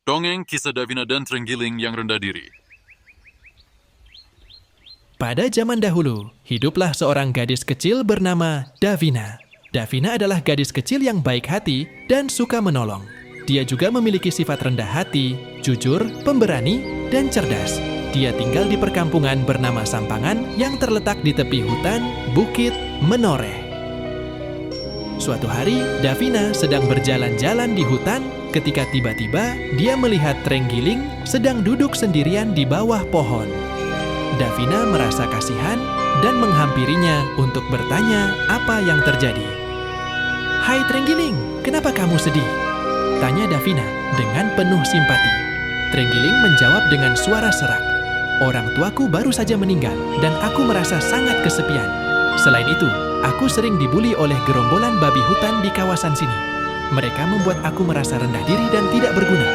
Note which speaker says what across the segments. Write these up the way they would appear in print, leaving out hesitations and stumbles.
Speaker 1: Dongeng Kisah Davina dan Trenggiling yang Rendah Diri.
Speaker 2: Pada zaman dahulu, hiduplah seorang gadis kecil bernama Davina. Davina adalah gadis kecil yang baik hati dan suka menolong. Dia juga memiliki sifat rendah hati, jujur, pemberani, dan cerdas. Dia tinggal di perkampungan bernama Sampangan yang terletak di tepi hutan Bukit Menoreh. Suatu hari, Davina sedang berjalan-jalan di hutan ketika tiba-tiba dia melihat Trenggiling sedang duduk sendirian di bawah pohon. Davina merasa kasihan dan menghampirinya untuk bertanya apa yang terjadi. "Hai Trenggiling, kenapa kamu sedih?" tanya Davina dengan penuh simpati. Trenggiling menjawab dengan suara serak, "Orang tuaku baru saja meninggal dan aku merasa sangat kesepian. Selain itu, aku sering dibuli oleh gerombolan babi hutan di kawasan sini. Mereka membuat aku merasa rendah diri dan tidak berguna."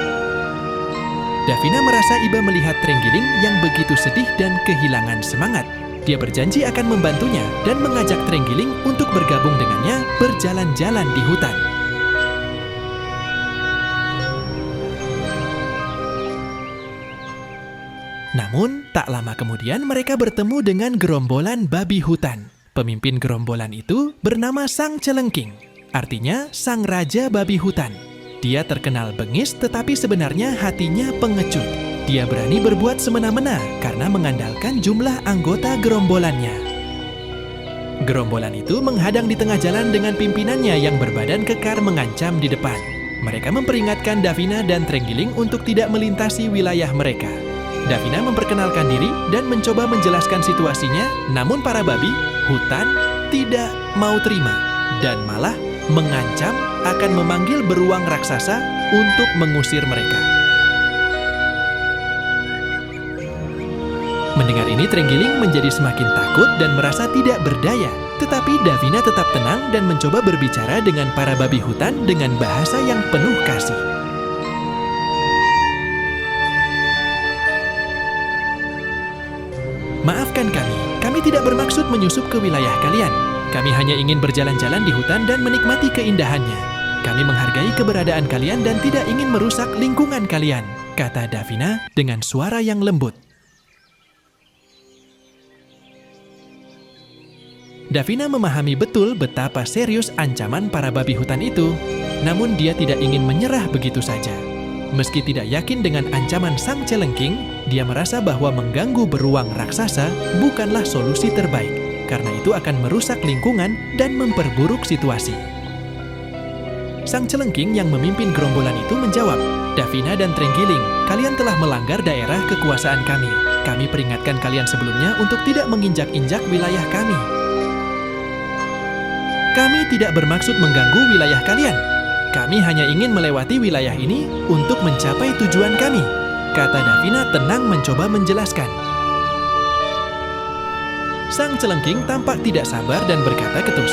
Speaker 2: Davina merasa iba melihat Trenggiling yang begitu sedih dan kehilangan semangat. Dia berjanji akan membantunya dan mengajak Trenggiling untuk bergabung dengannya berjalan-jalan di hutan. Namun, tak lama kemudian mereka bertemu dengan gerombolan babi hutan. Pemimpin gerombolan itu bernama Sang Celengking, artinya Sang Raja Babi Hutan. Dia terkenal bengis tetapi sebenarnya hatinya pengecut. Dia berani berbuat semena-mena karena mengandalkan jumlah anggota gerombolannya. Gerombolan itu menghadang di tengah jalan dengan pimpinannya yang berbadan kekar mengancam di depan. Mereka memperingatkan Davina dan Trenggiling untuk tidak melintasi wilayah mereka. Davina memperkenalkan diri dan mencoba menjelaskan situasinya, namun para babi hutan tidak mau terima dan malah mengancam akan memanggil beruang raksasa untuk mengusir mereka. Mendengar ini, Trenggiling menjadi semakin takut dan merasa tidak berdaya. Tetapi Davina tetap tenang dan mencoba berbicara dengan para babi hutan dengan bahasa yang penuh kasih. "Maafkan kami tidak bermaksud menyusup ke wilayah kalian. Kami hanya ingin berjalan-jalan di hutan dan menikmati keindahannya. Kami menghargai keberadaan kalian dan tidak ingin merusak lingkungan kalian," kata Davina dengan suara yang lembut. Davina memahami betul betapa serius ancaman para babi hutan itu, namun dia tidak ingin menyerah begitu saja. Meski tidak yakin dengan ancaman Sang Celengking, dia merasa bahwa mengganggu beruang raksasa bukanlah solusi terbaik, karena itu akan merusak lingkungan dan memperburuk situasi. Sang Celengking yang memimpin gerombolan itu menjawab, "Davina dan Trenggiling, kalian telah melanggar daerah kekuasaan kami. Kami peringatkan kalian sebelumnya untuk tidak menginjak-injak wilayah kami." "Kami tidak bermaksud mengganggu wilayah kalian. Kami hanya ingin melewati wilayah ini untuk mencapai tujuan kami," kata Davina tenang mencoba menjelaskan. Sang Celengking tampak tidak sabar dan berkata ketus,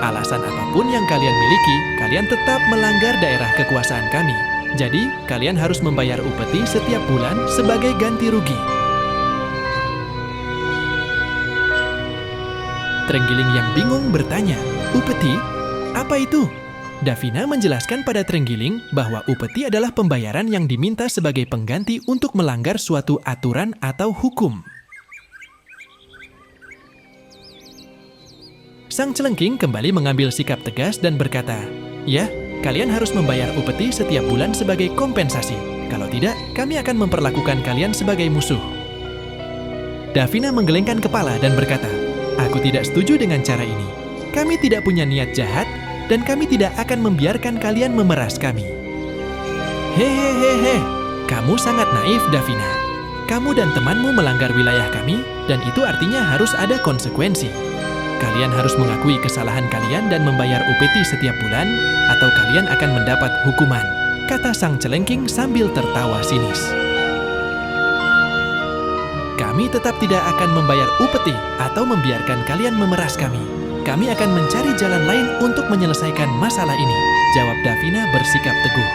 Speaker 2: "Alasan apapun yang kalian miliki, kalian tetap melanggar daerah kekuasaan kami. Jadi, kalian harus membayar upeti setiap bulan sebagai ganti rugi." Trenggiling yang bingung bertanya, "Upeti? Apa itu?" Davina menjelaskan pada Trenggiling bahwa upeti adalah pembayaran yang diminta sebagai pengganti untuk melanggar suatu aturan atau hukum. Sang Celengking kembali mengambil sikap tegas dan berkata, "Ya, kalian harus membayar upeti setiap bulan sebagai kompensasi. Kalau tidak, kami akan memperlakukan kalian sebagai musuh." Davina menggelengkan kepala dan berkata, "Aku tidak setuju dengan cara ini. Kami tidak punya niat jahat, dan kami tidak akan membiarkan kalian memeras kami." "Hehehe, kamu sangat naif, Davina. Kamu dan temanmu melanggar wilayah kami, dan itu artinya harus ada konsekuensi. Kalian harus mengakui kesalahan kalian dan membayar upeti setiap bulan, atau kalian akan mendapat hukuman," kata Sang Celengking sambil tertawa sinis. "Kami tetap tidak akan membayar upeti atau membiarkan kalian memeras kami. Kami akan mencari jalan lain untuk menyelesaikan masalah ini," jawab Davina bersikap teguh.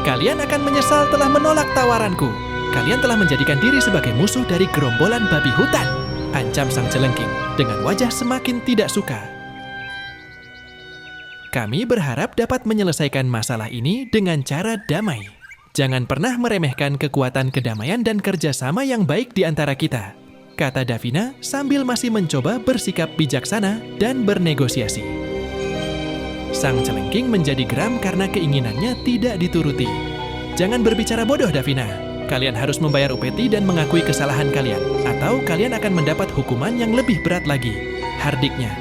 Speaker 2: "Kalian akan menyesal telah menolak tawaranku. Kalian telah menjadikan diri sebagai musuh dari gerombolan babi hutan," ancam Sang Celengking dengan wajah semakin tidak suka. Kami berharap dapat menyelesaikan masalah ini dengan cara damai. Jangan pernah meremehkan kekuatan kedamaian dan kerjasama yang baik di antara kita, kata Davina sambil masih mencoba bersikap bijaksana dan bernegosiasi. Sang celengking menjadi geram karena keinginannya tidak dituruti. Jangan berbicara bodoh, Davina. Kalian harus membayar upeti dan mengakui kesalahan kalian, atau kalian akan mendapat hukuman yang lebih berat lagi, hardiknya.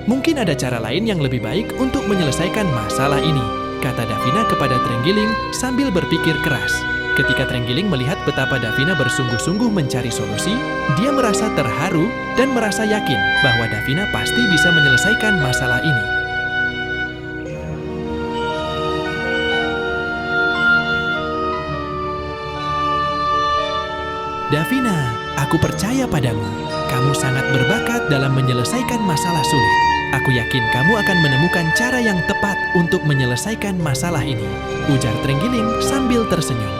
Speaker 2: Mungkin ada cara lain yang lebih baik untuk menyelesaikan masalah ini, kata Davina kepada Trenggiling sambil berpikir keras. Ketika Trenggiling melihat betapa Davina bersungguh-sungguh mencari solusi, dia merasa terharu dan merasa yakin bahwa Davina pasti bisa menyelesaikan masalah ini. Davina, aku percaya padamu. Kamu sangat berbakat dalam menyelesaikan masalah sulit. Aku yakin kamu akan menemukan cara yang tepat untuk menyelesaikan masalah ini, ujar Trenggiling sambil tersenyum.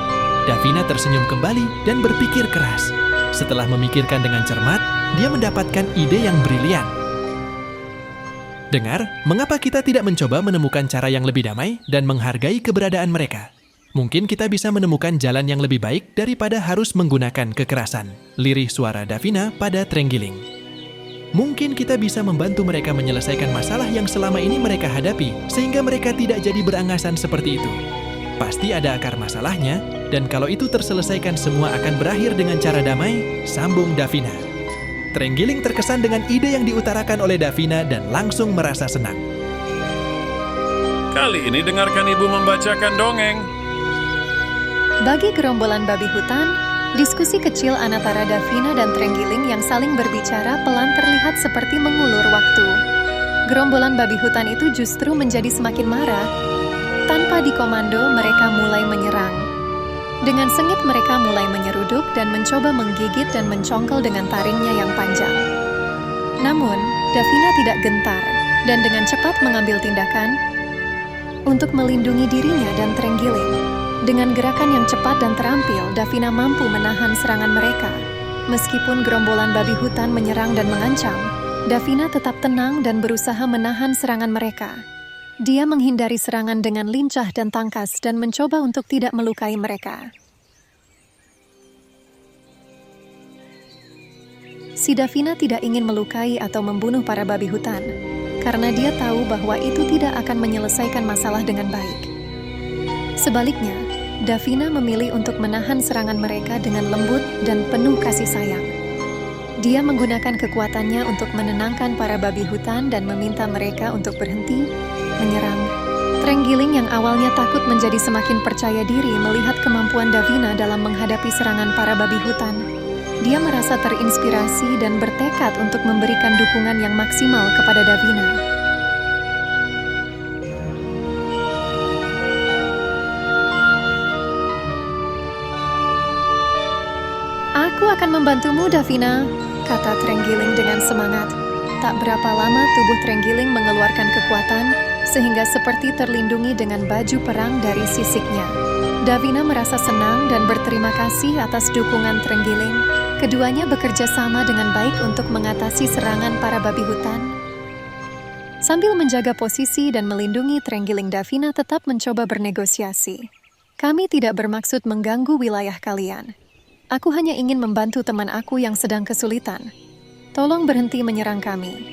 Speaker 2: Davina tersenyum kembali dan berpikir keras. Setelah memikirkan dengan cermat, dia mendapatkan ide yang brilian. Dengar, mengapa kita tidak mencoba menemukan cara yang lebih damai dan menghargai keberadaan mereka? Mungkin kita bisa menemukan jalan yang lebih baik daripada harus menggunakan kekerasan. Lirih suara Davina pada Trenggiling. Mungkin kita bisa membantu mereka menyelesaikan masalah yang selama ini mereka hadapi, sehingga mereka tidak jadi berangasan seperti itu. Pasti ada akar masalahnya, dan kalau itu terselesaikan semua akan berakhir dengan cara damai, sambung Davina. Trenggiling terkesan dengan ide yang diutarakan oleh Davina dan langsung merasa senang.
Speaker 1: Kali ini dengarkan ibu membacakan dongeng.
Speaker 3: Bagi gerombolan babi hutan, diskusi kecil antara Davina dan Trenggiling yang saling berbicara pelan terlihat seperti mengulur waktu. Gerombolan babi hutan itu justru menjadi semakin marah. Tanpa dikomando, mereka mulai menyerang. Dengan sengit mereka mulai menyeruduk dan mencoba menggigit dan mencongkel dengan taringnya yang panjang. Namun, Davina tidak gentar dan dengan cepat mengambil tindakan untuk melindungi dirinya dan Trenggiling. Dengan gerakan yang cepat dan terampil, Davina mampu menahan serangan mereka. Meskipun gerombolan babi hutan menyerang dan mengancam, Davina tetap tenang dan berusaha menahan serangan mereka. Dia menghindari serangan dengan lincah dan tangkas dan mencoba untuk tidak melukai mereka. Si Davina tidak ingin melukai atau membunuh para babi hutan, karena dia tahu bahwa itu tidak akan menyelesaikan masalah dengan baik. Sebaliknya, Davina memilih untuk menahan serangan mereka dengan lembut dan penuh kasih sayang. Dia menggunakan kekuatannya untuk menenangkan para babi hutan dan meminta mereka untuk berhenti menyerang. Trenggiling yang awalnya takut menjadi semakin percaya diri melihat kemampuan Davina dalam menghadapi serangan para babi hutan. Dia merasa terinspirasi dan bertekad untuk memberikan dukungan yang maksimal kepada Davina. Aku akan membantumu, Davina, kata Trenggiling dengan semangat. Tak berapa lama tubuh Trenggiling mengeluarkan kekuatan, sehingga seperti terlindungi dengan baju perang dari sisiknya. Davina merasa senang dan berterima kasih atas dukungan Trenggiling. Keduanya bekerja sama dengan baik untuk mengatasi serangan para babi hutan. Sambil menjaga posisi dan melindungi Trenggiling, Davina tetap mencoba bernegosiasi. Kami tidak bermaksud mengganggu wilayah kalian. Aku hanya ingin membantu teman aku yang sedang kesulitan. Tolong berhenti menyerang kami.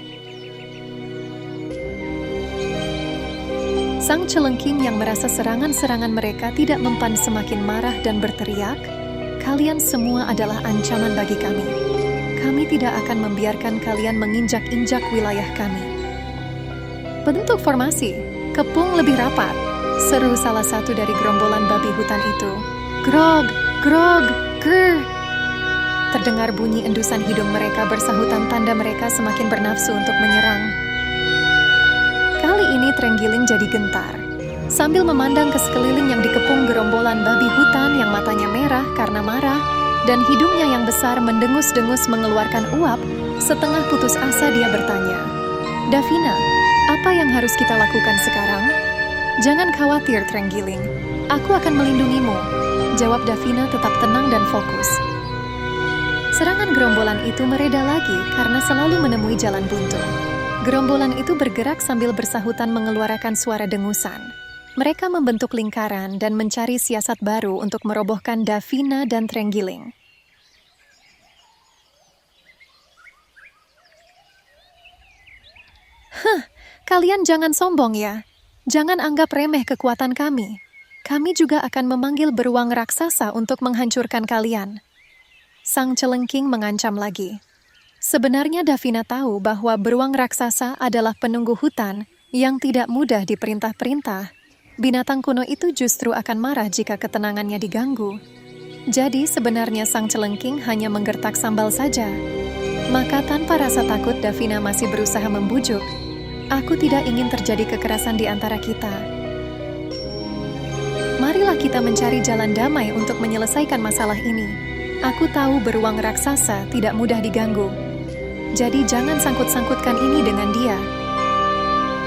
Speaker 3: Sang celengking yang merasa serangan-serangan mereka tidak mempan semakin marah dan berteriak, "Kalian semua adalah ancaman bagi kami. Kami tidak akan membiarkan kalian menginjak-injak wilayah kami." Bentuk formasi, kepung lebih rapat, seru salah satu dari gerombolan babi hutan itu. Grog, grog, grr. Terdengar bunyi endusan hidung mereka bersahutan tanda mereka semakin bernafsu untuk menyerang. Kali ini Trenggiling jadi gentar. Sambil memandang ke sekeliling yang dikepung gerombolan babi hutan yang matanya merah karena marah dan hidungnya yang besar mendengus-dengus mengeluarkan uap, setengah putus asa dia bertanya, "Davina, apa yang harus kita lakukan sekarang?" "Jangan khawatir, Trenggiling. Aku akan melindungimu," jawab Davina tetap tenang dan fokus. Serangan gerombolan itu mereda lagi karena selalu menemui jalan buntu. Gerombolan itu bergerak sambil bersahutan mengeluarkan suara dengusan. Mereka membentuk lingkaran dan mencari siasat baru untuk merobohkan Davina dan Trenggiling. Kalian jangan sombong ya. Jangan anggap remeh kekuatan kami. Kami juga akan memanggil beruang raksasa untuk menghancurkan kalian. Sang Celengking mengancam lagi. Sebenarnya Davina tahu bahwa beruang raksasa adalah penunggu hutan yang tidak mudah diperintah-perintah. Binatang kuno itu justru akan marah jika ketenangannya diganggu. Jadi sebenarnya Sang Celengking hanya menggertak sambal saja. Maka tanpa rasa takut Davina masih berusaha membujuk. Aku tidak ingin terjadi kekerasan di antara kita. Marilah kita mencari jalan damai untuk menyelesaikan masalah ini. Aku tahu beruang raksasa tidak mudah diganggu. Jadi jangan sangkut-sangkutkan ini dengan dia.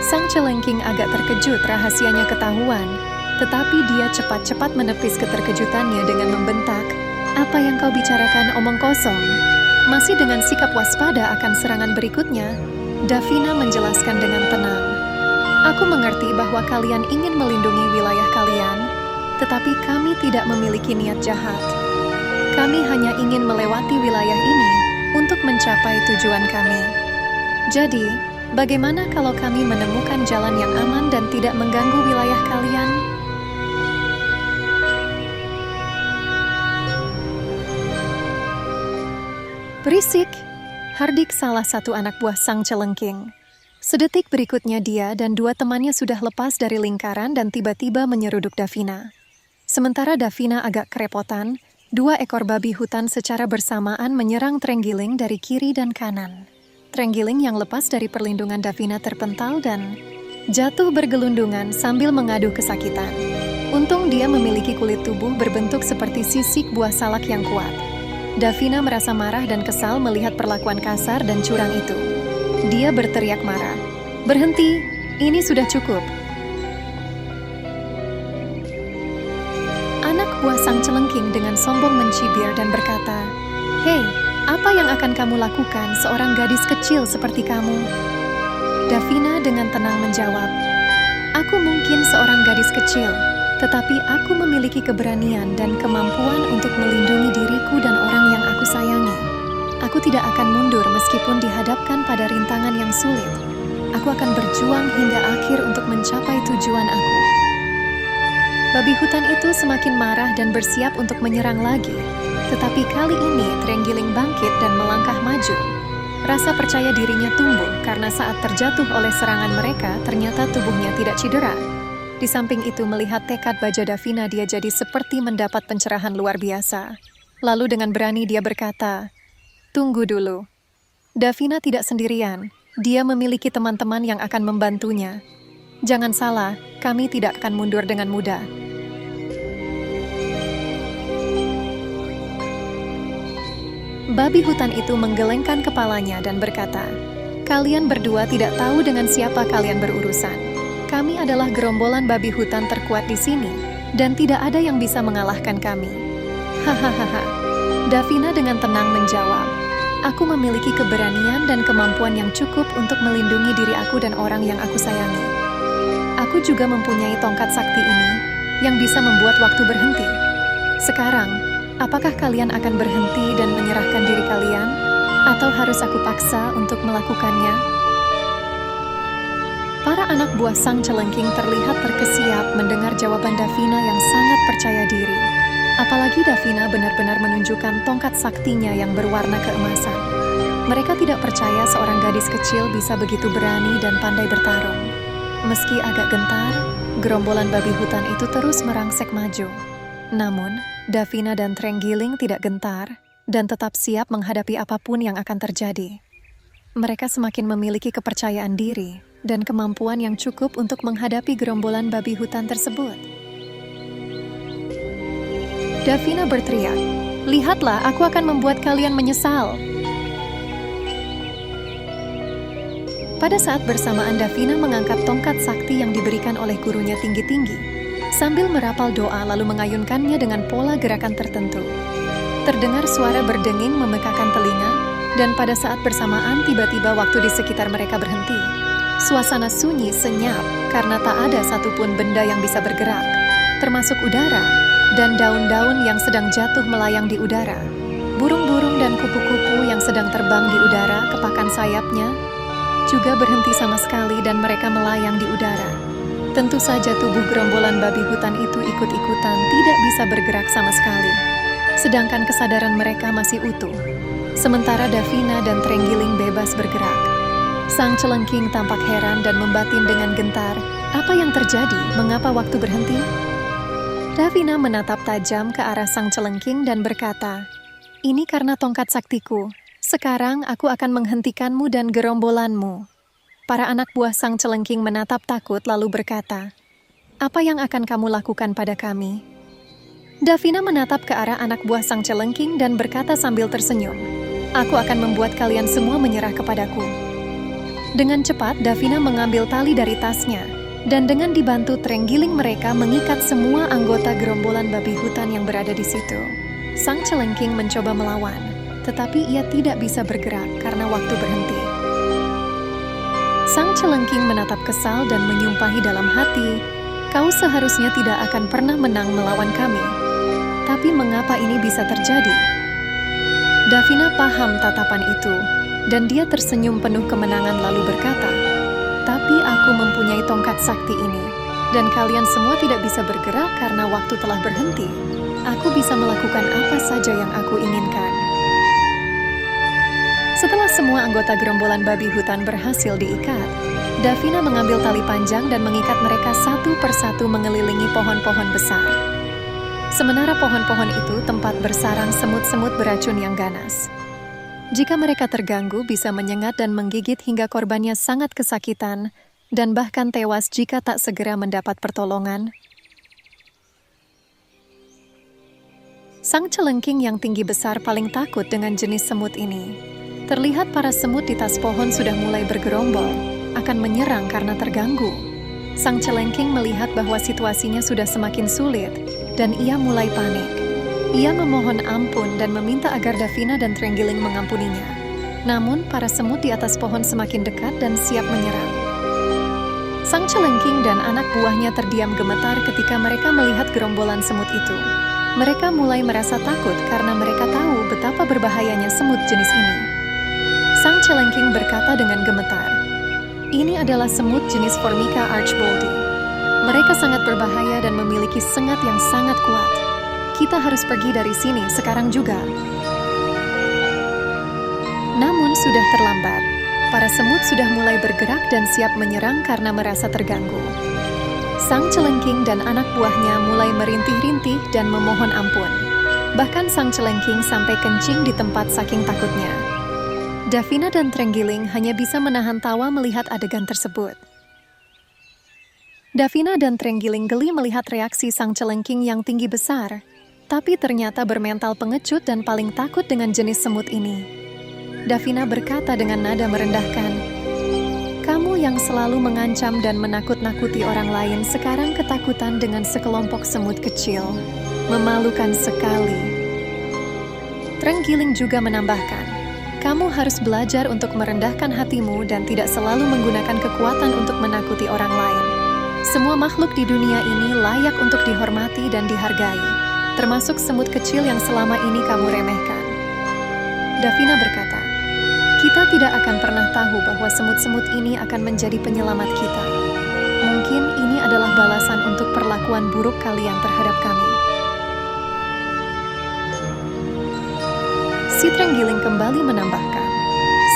Speaker 3: Sang Celengking agak terkejut rahasianya ketahuan, tetapi dia cepat-cepat menepis keterkejutannya dengan membentak, "Apa yang kau bicarakan omong kosong?" Masih dengan sikap waspada akan serangan berikutnya, Davina menjelaskan dengan tenang. "Aku mengerti bahwa kalian ingin melindungi wilayah kalian, tetapi kami tidak memiliki niat jahat. Kami hanya ingin melewati wilayah ini untuk mencapai tujuan kami. Jadi, bagaimana kalau kami menemukan jalan yang aman dan tidak mengganggu wilayah kalian?" "Berisik!" hardik salah satu anak buah Sang Celengking. Sedetik berikutnya dia dan dua temannya sudah lepas dari lingkaran dan tiba-tiba menyeruduk Davina. Sementara Davina agak kerepotan, dua ekor babi hutan secara bersamaan menyerang Trenggiling dari kiri dan kanan. Trenggiling yang lepas dari perlindungan Davina terpental dan jatuh bergelundungan sambil mengaduh kesakitan. Untung dia memiliki kulit tubuh berbentuk seperti sisik buah salak yang kuat. Davina merasa marah dan kesal melihat perlakuan kasar dan curang itu. Dia berteriak marah, "Berhenti, ini sudah cukup." Anak buah Sang Celengking dengan sombong mencibir dan berkata, "Hei, apa yang akan kamu lakukan seorang gadis kecil seperti kamu?" Davina dengan tenang menjawab, "Aku mungkin seorang gadis kecil, tetapi aku memiliki keberanian dan kemampuan untuk melindungi diriku dan orang yang aku sayangi. Aku tidak akan mundur meskipun dihadapkan pada rintangan yang sulit. Aku akan berjuang hingga akhir untuk mencapai tujuan aku." Babi hutan itu semakin marah dan bersiap untuk menyerang lagi. Tetapi kali ini Trenggiling bangkit dan melangkah maju. Rasa percaya dirinya tumbuh karena saat terjatuh oleh serangan mereka ternyata tubuhnya tidak cedera. Di samping itu melihat tekad baja Davina dia jadi seperti mendapat pencerahan luar biasa. Lalu dengan berani dia berkata, "Tunggu dulu. Davina tidak sendirian. Dia memiliki teman-teman yang akan membantunya. Jangan salah, kami tidak akan mundur dengan mudah." Babi hutan itu menggelengkan kepalanya dan berkata, "Kalian berdua tidak tahu dengan siapa kalian berurusan. Kami adalah gerombolan babi hutan terkuat di sini, dan tidak ada yang bisa mengalahkan kami." Hahaha. Davina dengan tenang menjawab, "Aku memiliki keberanian dan kemampuan yang cukup untuk melindungi diri aku dan orang yang aku sayangi. Aku juga mempunyai tongkat sakti ini, yang bisa membuat waktu berhenti. Sekarang, apakah kalian akan berhenti dan menyerahkan diri kalian? Atau harus aku paksa untuk melakukannya?" Para anak buah Sang Celengking terlihat terkesiap mendengar jawaban Davina yang sangat percaya diri. Apalagi Davina benar-benar menunjukkan tongkat saktinya yang berwarna keemasan. Mereka tidak percaya seorang gadis kecil bisa begitu berani dan pandai bertarung. Meski agak gentar, gerombolan babi hutan itu terus merangsek maju. Namun, Davina dan Trenggiling tidak gentar dan tetap siap menghadapi apapun yang akan terjadi. Mereka semakin memiliki kepercayaan diri dan kemampuan yang cukup untuk menghadapi gerombolan babi hutan tersebut. Davina berteriak, "Lihatlah, aku akan membuat kalian menyesal." Pada saat bersamaan Davina mengangkat tongkat sakti yang diberikan oleh gurunya tinggi-tinggi, sambil merapal doa lalu mengayunkannya dengan pola gerakan tertentu. Terdengar suara berdenging memekakan telinga, Dan pada saat bersamaan tiba-tiba waktu di sekitar mereka berhenti. Suasana sunyi senyap karena tak ada satupun benda yang bisa bergerak, termasuk udara dan daun-daun yang sedang jatuh melayang di udara. Burung-burung dan kupu-kupu yang sedang terbang di udara kepakan sayapnya juga berhenti sama sekali dan mereka melayang di udara. Tentu saja tubuh gerombolan babi hutan itu ikut-ikutan tidak bisa bergerak sama sekali. Sedangkan kesadaran mereka masih utuh. Sementara Davina dan Trenggiling bebas bergerak. Sang Celengking tampak heran dan membatin dengan gentar. Apa yang terjadi? Mengapa waktu berhenti? Davina menatap tajam ke arah Sang Celengking dan berkata, "Ini karena tongkat saktiku. Sekarang aku akan menghentikanmu dan gerombolanmu." Para anak buah Sang Celengking menatap takut lalu berkata, "Apa yang akan kamu lakukan pada kami?" Davina menatap ke arah anak buah Sang Celengking dan berkata sambil tersenyum, "Aku akan membuat kalian semua menyerah kepadaku." Dengan cepat, Davina mengambil tali dari tasnya, dan dengan dibantu Trenggiling mereka mengikat semua anggota gerombolan babi hutan yang berada di situ. Sang Celengking mencoba melawan, tetapi ia tidak bisa bergerak karena waktu berhenti. Sang Celengking menatap kesal dan menyumpahi dalam hati, "Kau seharusnya tidak akan pernah menang melawan kami. Tapi mengapa ini bisa terjadi?" Davina paham tatapan itu, dan dia tersenyum penuh kemenangan lalu berkata, "Tapi aku mempunyai tongkat sakti ini, dan kalian semua tidak bisa bergerak karena waktu telah berhenti. Aku bisa melakukan apa saja yang aku inginkan." Setelah semua anggota gerombolan babi hutan berhasil diikat, Davina mengambil tali panjang dan mengikat mereka satu persatu mengelilingi pohon-pohon besar. Sementara pohon-pohon itu tempat bersarang semut-semut beracun yang ganas. Jika mereka terganggu, bisa menyengat dan menggigit hingga korbannya sangat kesakitan dan bahkan tewas jika tak segera mendapat pertolongan. Sang Celengking yang tinggi besar paling takut dengan jenis semut ini. Terlihat para semut di tas pohon sudah mulai bergerombol, akan menyerang karena terganggu. Sang Celengking melihat bahwa situasinya sudah semakin sulit, dan ia mulai panik. Ia memohon ampun dan meminta agar Davina dan Trenggiling mengampuninya. Namun, para semut di atas pohon semakin dekat dan siap menyerang. Sang Celengking dan anak buahnya terdiam gemetar ketika mereka melihat gerombolan semut itu. Mereka mulai merasa takut karena mereka tahu betapa berbahayanya semut jenis ini. Sang Celengking berkata dengan gemetar, "Ini adalah semut jenis Formica archboldi. Mereka sangat berbahaya dan memiliki sengat yang sangat kuat. Kita harus pergi dari sini sekarang juga." Namun sudah terlambat. Para semut sudah mulai bergerak dan siap menyerang karena merasa terganggu. Sang Celengking dan anak buahnya mulai merintih-rintih dan memohon ampun. Bahkan Sang Celengking sampai kencing di tempat saking takutnya. Davina dan Trenggiling hanya bisa menahan tawa melihat adegan tersebut. Davina dan Trenggiling geli melihat reaksi Sang Celengking yang tinggi besar, tapi ternyata bermental pengecut dan paling takut dengan jenis semut ini. Davina berkata dengan nada merendahkan, "Kamu yang selalu mengancam dan menakut-nakuti orang lain sekarang ketakutan dengan sekelompok semut kecil. Memalukan sekali." Trenggiling juga menambahkan, "Kamu harus belajar untuk merendahkan hatimu dan tidak selalu menggunakan kekuatan untuk menakuti orang lain. Semua makhluk di dunia ini layak untuk dihormati dan dihargai, termasuk semut kecil yang selama ini kamu remehkan." Davina berkata, "Kita tidak akan pernah tahu bahwa semut-semut ini akan menjadi penyelamat kita. Mungkin ini adalah balasan untuk perlakuan buruk kalian terhadap kami." Si Trenggiling kembali menambahkan,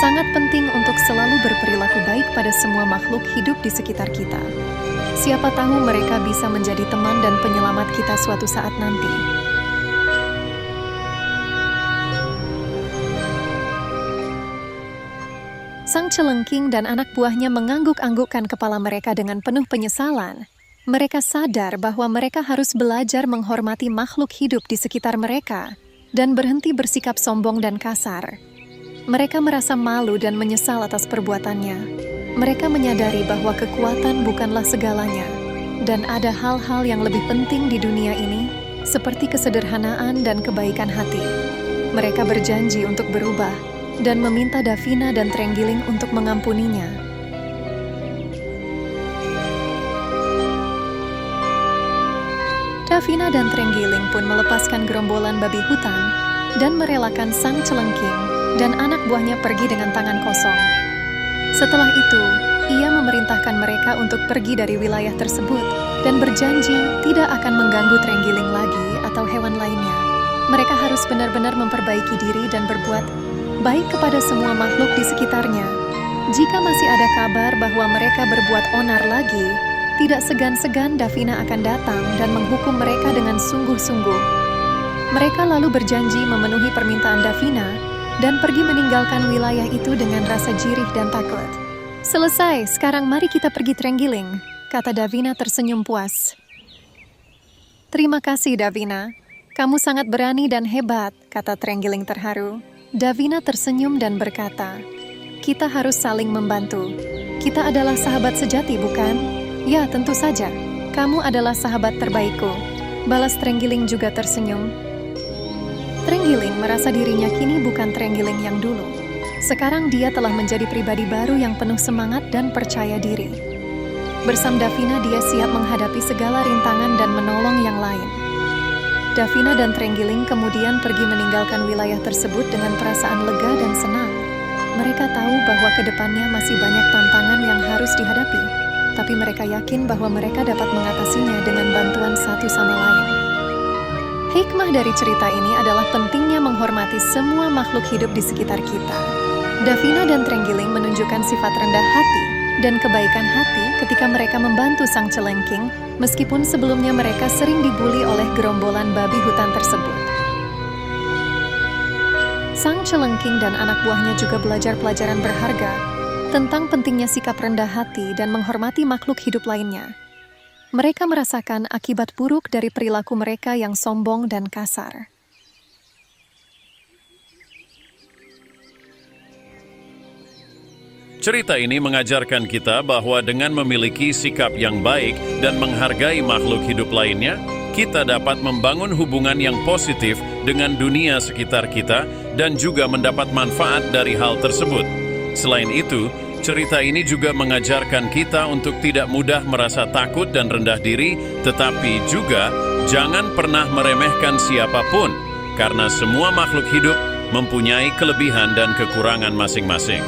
Speaker 3: "Sangat penting untuk selalu berperilaku baik pada semua makhluk hidup di sekitar kita. Siapa tahu mereka bisa menjadi teman dan penyelamat kita suatu saat nanti." Sang Celengking dan anak buahnya mengangguk-anggukkan kepala mereka dengan penuh penyesalan. Mereka sadar bahwa mereka harus belajar menghormati makhluk hidup di sekitar mereka dan berhenti bersikap sombong dan kasar. Mereka merasa malu dan menyesal atas perbuatannya. Mereka menyadari bahwa kekuatan bukanlah segalanya, dan ada hal-hal yang lebih penting di dunia ini, seperti kesederhanaan dan kebaikan hati. Mereka berjanji untuk berubah, dan meminta Davina dan Trenggiling untuk mengampuninya. Davina dan Trenggiling pun melepaskan gerombolan babi hutan dan merelakan sang celengking dan anak buahnya pergi dengan tangan kosong. Setelah itu, ia memerintahkan mereka untuk pergi dari wilayah tersebut dan berjanji tidak akan mengganggu Trenggiling lagi atau hewan lainnya. Mereka harus benar-benar memperbaiki diri dan berbuat baik kepada semua makhluk di sekitarnya. Jika masih ada kabar bahwa mereka berbuat onar lagi, tidak segan-segan Davina akan datang dan menghukum mereka dengan sungguh-sungguh. Mereka lalu berjanji memenuhi permintaan Davina dan pergi meninggalkan wilayah itu dengan rasa jirih dan takut. "Selesai, sekarang mari kita pergi Trenggiling," kata Davina tersenyum puas. "Terima kasih Davina, kamu sangat berani dan hebat," kata Trenggiling terharu. Davina tersenyum dan berkata, "Kita harus saling membantu. Kita adalah sahabat sejati, bukan?" "Ya, tentu saja. Kamu adalah sahabat terbaikku," balas Trenggiling juga tersenyum. Trenggiling merasa dirinya kini bukan Trenggiling yang dulu. Sekarang dia telah menjadi pribadi baru yang penuh semangat dan percaya diri. Bersama Davina dia siap menghadapi segala rintangan dan menolong yang lain. Davina dan Trenggiling kemudian pergi meninggalkan wilayah tersebut dengan perasaan lega dan senang. Mereka tahu bahwa ke depannya masih banyak tantangan yang harus dihadapi, tapi mereka yakin bahwa mereka dapat mengatasinya dengan bantuan satu sama lain. Hikmah dari cerita ini adalah pentingnya menghormati semua makhluk hidup di sekitar kita. Davina dan Trenggiling menunjukkan sifat rendah hati dan kebaikan hati ketika mereka membantu sang celengking, meskipun sebelumnya mereka sering dibuli oleh gerombolan babi hutan tersebut. Sang celengking dan anak buahnya juga belajar pelajaran berharga tentang pentingnya sikap rendah hati dan menghormati makhluk hidup lainnya. Mereka merasakan akibat buruk dari perilaku mereka yang sombong dan kasar.
Speaker 1: Cerita ini mengajarkan kita bahwa dengan memiliki sikap yang baik dan menghargai makhluk hidup lainnya, kita dapat membangun hubungan yang positif dengan dunia sekitar kita dan juga mendapat manfaat dari hal tersebut. Selain itu, cerita ini juga mengajarkan kita untuk tidak mudah merasa takut dan rendah diri, tetapi juga jangan pernah meremehkan siapapun, karena semua makhluk hidup mempunyai kelebihan dan kekurangan masing-masing.